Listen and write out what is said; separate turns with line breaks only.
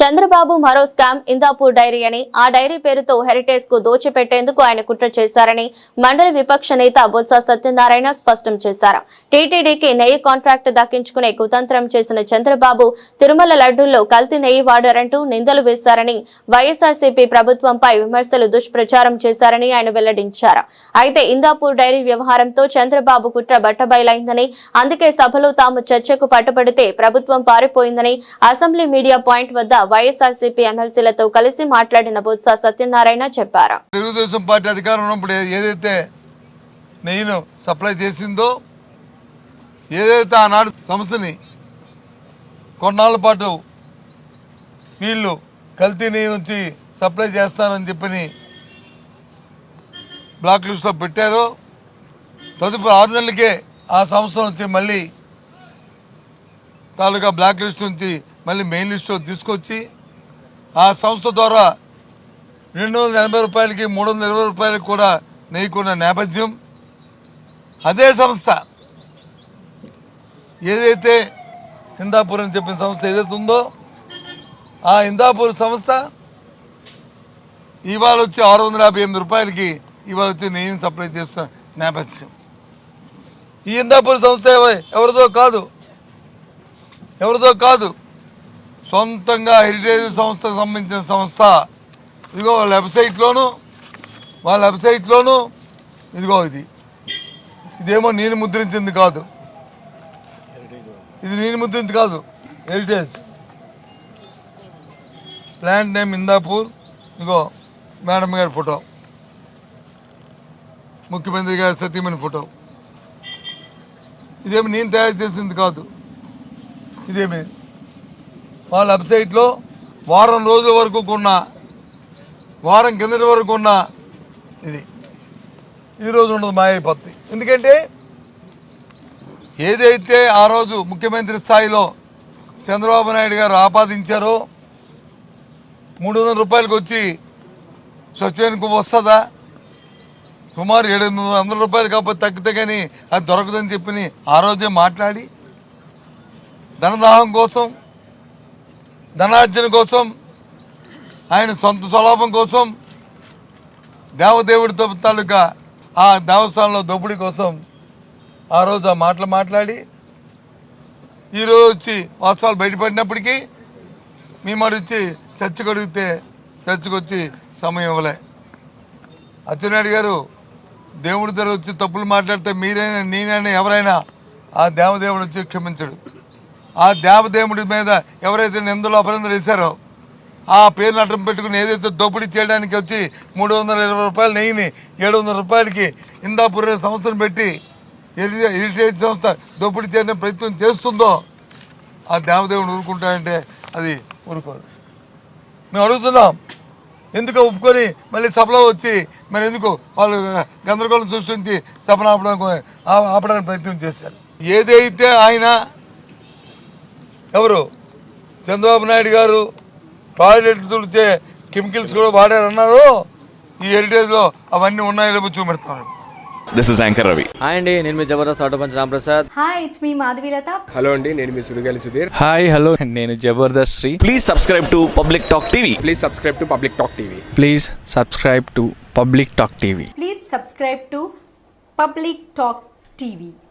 చంద్రబాబు మరో scam Indapur dairy అని ఆ డైరీ పేరుతో హెరిటేజ్ కు దోచిపెట్టేందుకు ఆయన కుట్ర చేశారని మండలి విపక్ష నేత బొత్స సత్యనారాయణ స్పష్టం చేశారు. టీటీడీకి నెయ్యి కాంట్రాక్ట్ దక్కించుకునే కుతంత్రం చేసిన చంద్రబాబు తిరుమల లడ్డూల్లో కల్తీ నెయ్యి వాడారంటూ నిందలు వేశారని, వైఎస్ఆర్సీపీ ప్రభుత్వంపై విమర్శలు దుష్ప్రచారం చేశారని ఆయన వెల్లడించారు. అయితే ఇందాపూర్ డైరీ వ్యవహారంతో చంద్రబాబు కుట్ర బట్టబయలైందని, అందుకే సభలో తాము చర్చకు పట్టుబడితే ప్రభుత్వం పారిపోయిందని అసెంబ్లీ మీడియా పాయింట్ వద్ద వైఎస్ఆర్సీపీ ఎమ్మెల్సీలతో కలిసి మాట్లాడిన బొత్స సత్యనారాయణ చెప్పారు.
తెలుగుదేశం పార్టీ అధికారం ఉన్నప్పుడు ఏదైతే నెయ్యిను సప్లై చేసిందో, ఏదైతే ఆనాడు సంస్థని కొన్నాళ్ళ పాటు వీళ్ళు కల్తీ నెయ్యి నుంచి సప్లై చేస్తారని చెప్పని బ్లాక్ లిస్ట్లో పెట్టారో, తదుపరి 6 నెలలకే ఆ సంస్థ నుంచి మళ్ళీ తాలూకా బ్లాక్ లిస్ట్ నుంచి మళ్ళీ మెయిన్ లిస్టులో తీసుకొచ్చి ఆ సంస్థ ద్వారా 280 రూపాయలకి 320 రూపాయలకి కూడా నెయ్యికున్న నేపథ్యం. అదే సంస్థ ఏదైతే ఇందాపూర్ అని చెప్పిన సంస్థ ఏదైతే ఉందో, ఆ ఇందాపూర్ సంస్థ ఇవాళ వచ్చి 658 రూపాయలకి ఇవాళ వచ్చి నెయ్యిని సప్లై చేస్తున్న నేపథ్యం. ఈ ఇందాపూర్ సంస్థ ఎవరిదో కాదు, సొంతంగా హెరిటేజ్ సంస్థకు సంబంధించిన సంస్థ. ఇదిగో వాళ్ళ వెబ్సైట్లోనూ ఇదిగో ఇదేమో నేను ముద్రించింది కాదు, హెరిటేజ్ ప్లాంట్ నేమ్ ఇందాపూర్. ఇదిగో మేడం గారి ఫోటో, ముఖ్యమంత్రి గారి సతీమణి ఫోటో. ఇదేమి నేను తయారు చేసింది కాదు, ఇదేమి వాళ్ళ వెబ్సైట్లో వారం కిందటి వరకు ఉన్న ఇది ఈరోజు ఉండదు, మాయైపోద్ది. ఎందుకంటే ఏదైతే ఆ రోజు ముఖ్యమంత్రి స్థాయిలో చంద్రబాబు నాయుడు గారు ఆపాదించారో 300 రూపాయలకు వచ్చి స్వచ్ఛమైనకు వస్తుందా, సుమారు 700 రూపాయలు కాకపోతే తగ్గితే కానీ అది దొరకదని చెప్పి ఆ రోజే మాట్లాడి ధనదాహం కోసం, ధనార్జన కోసం, ఆయన సొంత స్వలాభం కోసం, దేవదేవుడితో తాలూకా ఆ దేవస్థానంలో దోపిడీ కోసం ఆ రోజు ఆ మాటలు మాట్లాడి ఈరోజు వచ్చి వాస్తవాలు బయటపడినప్పటికీ మేము వచ్చి చర్చకు అడిగితే చర్చకు వచ్చి సమయం ఇవ్వలే. అచ్చెన్నాయుడు గారు దేవుడి దగ్గర వచ్చి తప్పులు మాట్లాడితే మీరైనా నేనైనా ఎవరైనా ఆ దేవదేవుడు వచ్చి క్షమించడు. ఆ దేవదేవుడి మీద ఎవరైతే నిందలు అపనిందలు వేశారో ఆ పేరుని అడ్డం పెట్టుకుని ఏదైతే దోపిడీ చేయడానికి వచ్చి 320 రూపాయల నెయ్యిని 700 రూపాయలకి ఇందాపూర్ సంస్థను పెట్టి హెరిటేజ్ సంస్థ దోపిడీ చేయడానికి ప్రయత్నం చేస్తుందో ఆ దేవదేవుడు ఊరుకుంటాడంటే అది ఊరుకోడు. మేము అడుగుతున్నాం, ఎందుకు ఒప్పుకొని మళ్ళీ సభలో వచ్చి మరి ఎందుకు వాళ్ళు గందరగోళం సృష్టించి సభను ఆపడానికి ప్రయత్నం చేశారు. ఏదైతే ఆయన ఎవరు చంద్రబాబు నాయుడు గారు టాయిలెట్లు తుడితే కెమికల్స్ కూడా వాడారన్నారు, ఈ హెరిటేజ్లో అవన్నీ ఉన్నాయో లేవో చూపెడతాను.
This is anchor Ravi.
Hi అండి, నేను మీ Jabardasth auto punch Ramprasad.
Hi, it's me Madhavilatha.
Hello అండి, నేను మీ సుడిగాలి సుధీర్.
హాయ్ హలో, నేను Jabardasth Sri.
Please subscribe to Public Talk TV.
Please subscribe to Public Talk TV.
Please subscribe to Public Talk TV.
Please subscribe to Public Talk TV.